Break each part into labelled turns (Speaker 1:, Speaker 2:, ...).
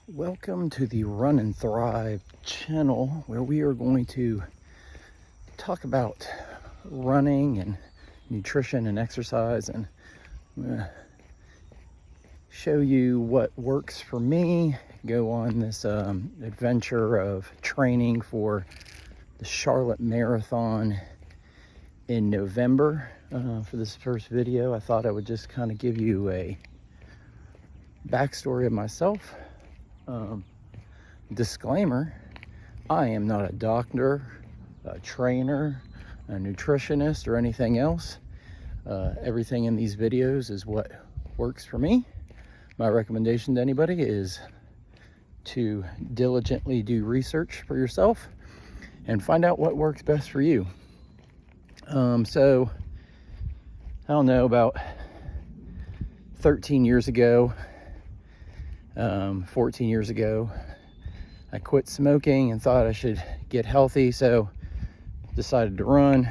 Speaker 1: Welcome to the Run and Thrive channel, where we are going to talk about running and nutrition and exercise, and I'm gonna show you what works for me. Go on this adventure of training for the Charlotte Marathon in November. For this first video, I thought I would just kind of give you a backstory of myself. Disclaimer, I am not a doctor, a trainer, a nutritionist, or anything else. Everything in these videos is what works for me. My recommendation to anybody is to diligently do research for yourself and find out what works best for you. So, I don't know, about 13 years ago, 14 years ago, I quit smoking and thought I should get healthy, so decided to run.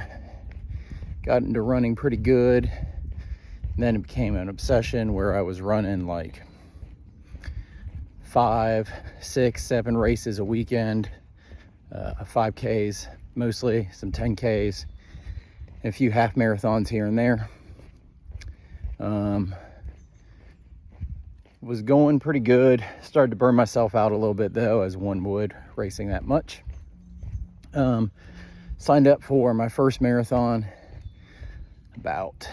Speaker 1: Got into running pretty good, and then it became an obsession where I was running like 5, 6, 7 races a weekend, 5Ks mostly, some 10Ks, and a few half marathons here and there. Was going pretty good. Started to burn myself out a little bit though, as one would racing that much. Signed up for my first marathon about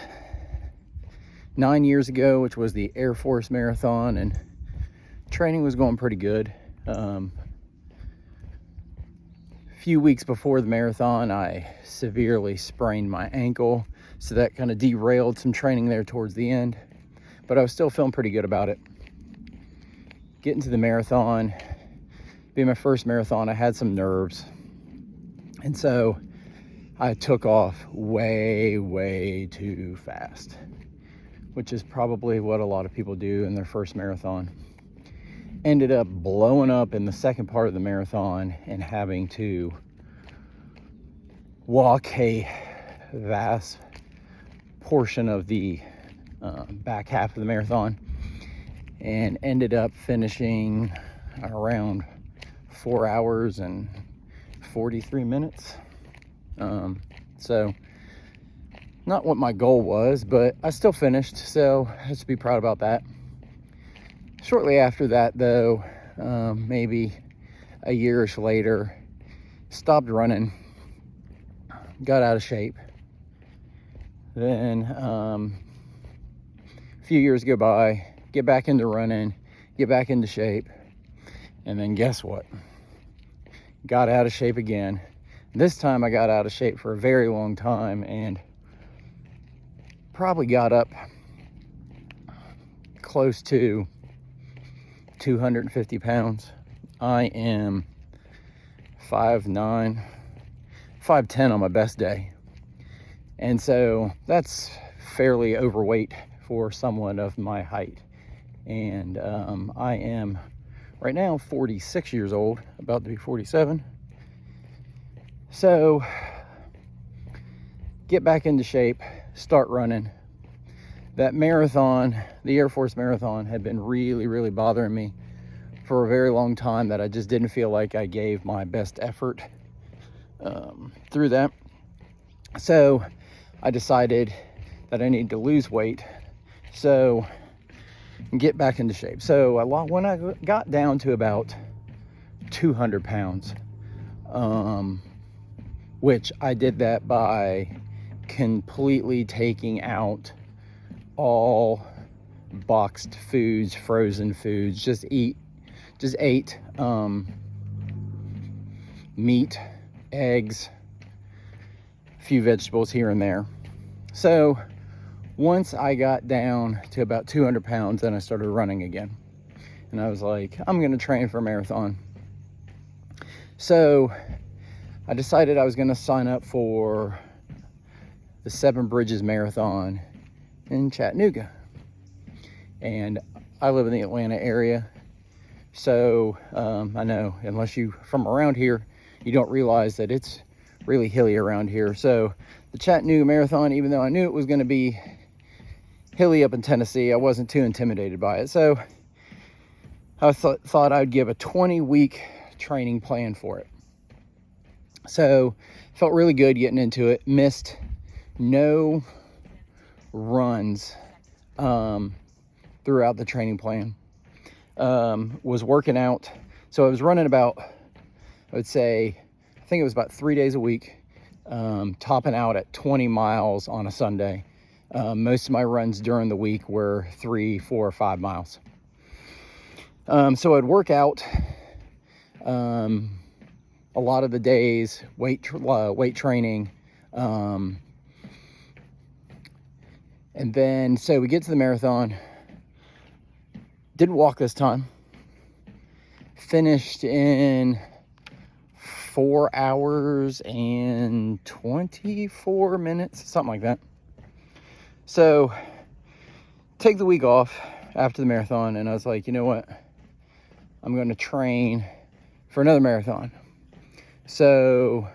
Speaker 1: 9 years ago, which was the Air Force Marathon, and training was going pretty good. A few weeks before the marathon, I severely sprained my ankle, so that kind of derailed some training there towards the end, but I was still feeling pretty good about it. Getting to the marathon, being my first marathon, I had some nerves. And so I took off way too fast, which is probably what a lot of people do in their first marathon. Ended up blowing up in the second part of the marathon and having to walk a vast portion of the back half of the marathon, and ended up finishing around 4 hours and 43 minutes. So not what my goal was, but I still finished, so I have to be proud about that. Shortly after that though, maybe a year-ish later, stopped running, got out of shape. Then a few years go by, get back into running, get back into shape, and then guess what? Got out of shape again. This time I got out of shape for a very long time and probably got up close to 250 pounds. I am 5'9", 5'10" on my best day. And so that's fairly overweight for someone of my height. And I am right now 46 years old, about to be 47. So get back into shape, start running. That marathon, the Air Force Marathon, had been really bothering me for a very long time, that I just didn't feel like I gave my best effort through that. So I decided that I need to lose weight, so get back into shape. So when I got down to about 200 pounds, which I did that by completely taking out all boxed foods, frozen foods, just ate meat, eggs, a few vegetables here and there. So once I got down to about 200 pounds, then I started running again. And I was like, I'm going to train for a marathon. So I decided I was going to sign up for the Seven Bridges Marathon in Chattanooga. And I live in the Atlanta area. So I know, unless you're from around here, you don't realize that it's really hilly around here. So the Chattanooga Marathon, even though I knew it was going to be hilly up in Tennessee, I wasn't too intimidated by it. So I thought I'd give a 20-week training plan for it. So felt really good getting into it. Missed no runs throughout the training plan. Was working out. So I was running about, I would say, I think it was about 3 days a week, topping out at 20 miles on a Sunday. Most of my runs during the week were 3, 4, or 5 miles. So I'd work out a lot of the days, weight training. And then, so we get to the marathon. Didn't walk this time. Finished in 4 hours and 24 minutes, something like that. So take the week off after the marathon, and I was like, you know what? I'm going to train for another marathon. So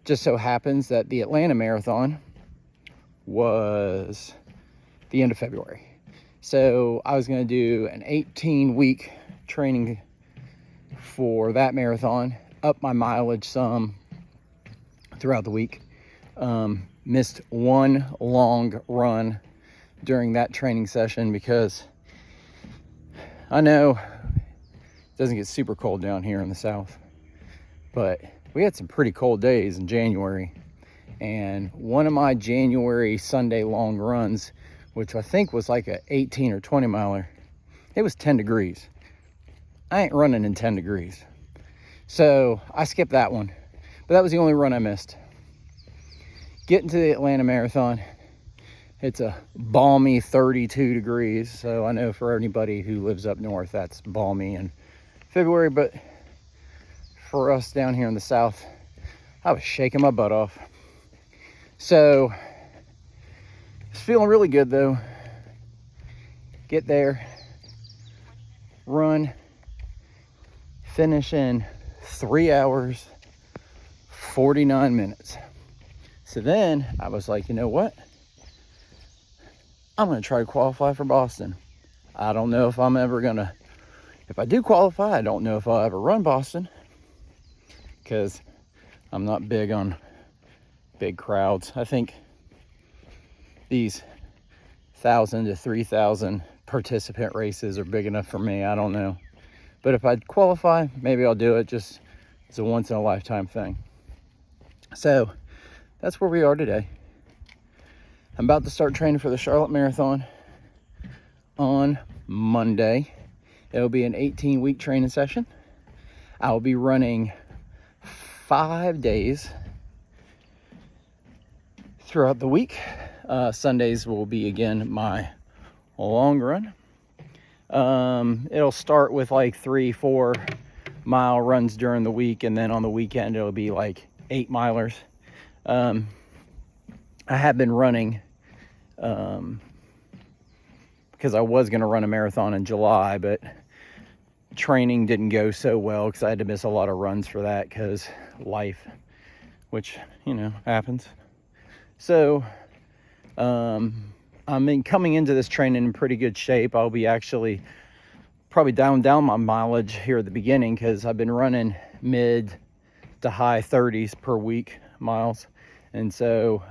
Speaker 1: just so happens that the Atlanta Marathon was the end of February. So I was going to do an 18-week training for that marathon, up my mileage some throughout the week. Missed one long run during that training session because I know it doesn't get super cold down here in the South, but we had some pretty cold days in January. And one of my January Sunday long runs, which I think was like a 18 or 20 miler, it was 10 degrees. I ain't running in 10 degrees. So I skipped that one, but that was the only run I missed. Getting to the Atlanta Marathon, it's a balmy 32 degrees. So I know for anybody who lives up north, that's balmy in February, but for us down here in the South, I was shaking my butt off. So it's feeling really good though. Get there, run, finish in 3 hours, 49 minutes. So then I was like, you know what? I'm going to try to qualify for Boston. I don't know if I'm ever going to, if I do qualify, I don't know if I'll ever run Boston because I'm not big on big crowds. I think these 1,000 to 3,000 participant races are big enough for me. I don't know. But if I qualify, maybe I'll do it. Just it's a once in a lifetime thing. So that's where we are today. I'm about to start training for the Charlotte Marathon on Monday. It'll be an 18-week training session. I'll be running 5 days throughout the week. Sundays will be again my long run. It'll start with like 3-4 mile runs during the week, and then on the weekend it'll be like 8 milers. I have been running because I was going to run a marathon in July, but training didn't go so well because I had to miss a lot of runs for that because life, which, you know, happens. So I'm coming into this training in pretty good shape. I'll be actually probably down my mileage here at the beginning because I've been running mid to high 30s per week miles. And so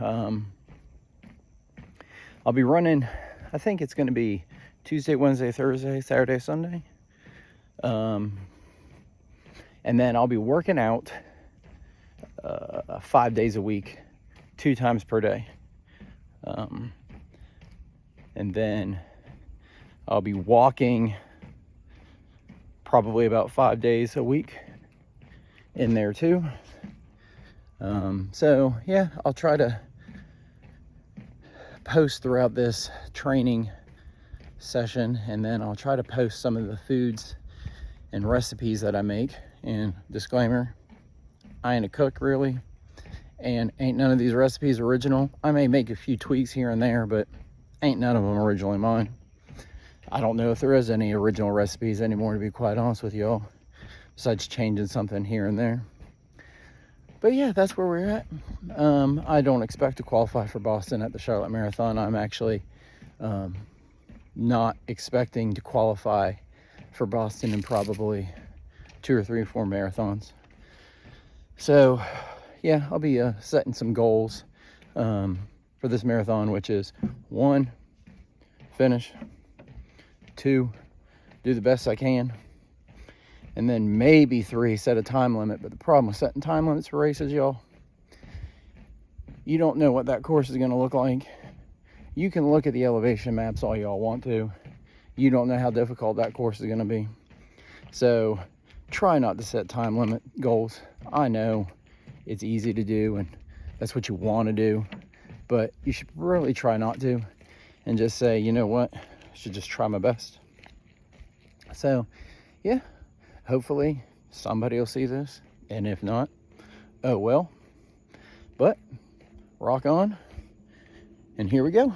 Speaker 1: I'll be running, I think it's going to be Tuesday, Wednesday, Thursday, Saturday, Sunday. And then I'll be working out 5 days a week, 2 times per day. And then I'll be walking probably about 5 days a week in there too. So yeah, I'll try to post throughout this training session, and then I'll try to post some of the foods and recipes that I make. And disclaimer, I ain't a cook really, and ain't none of these recipes original. I may make a few tweaks here and there, but ain't none of them originally mine. I don't know if there is any original recipes anymore, to be quite honest with y'all, besides changing something here and there. But yeah, that's where we're at. I don't expect to qualify for Boston at the Charlotte Marathon. I'm actually not expecting to qualify for Boston in probably 2 or 3 or 4 marathons. So yeah, I'll be setting some goals for this marathon, which is 1, finish, 2, do the best I can, and then maybe 3, set a time limit. But the problem with setting time limits for races, y'all, you don't know what that course is going to look like. You can look at the elevation maps all y'all want to. You don't know how difficult that course is going to be. So try not to set time limit goals. I know it's easy to do and that's what you want to do, but you should really try not to, and just say, you know what, I should just try my best. So yeah, hopefully somebody will see this, and if not, oh well. But rock on, and here we go.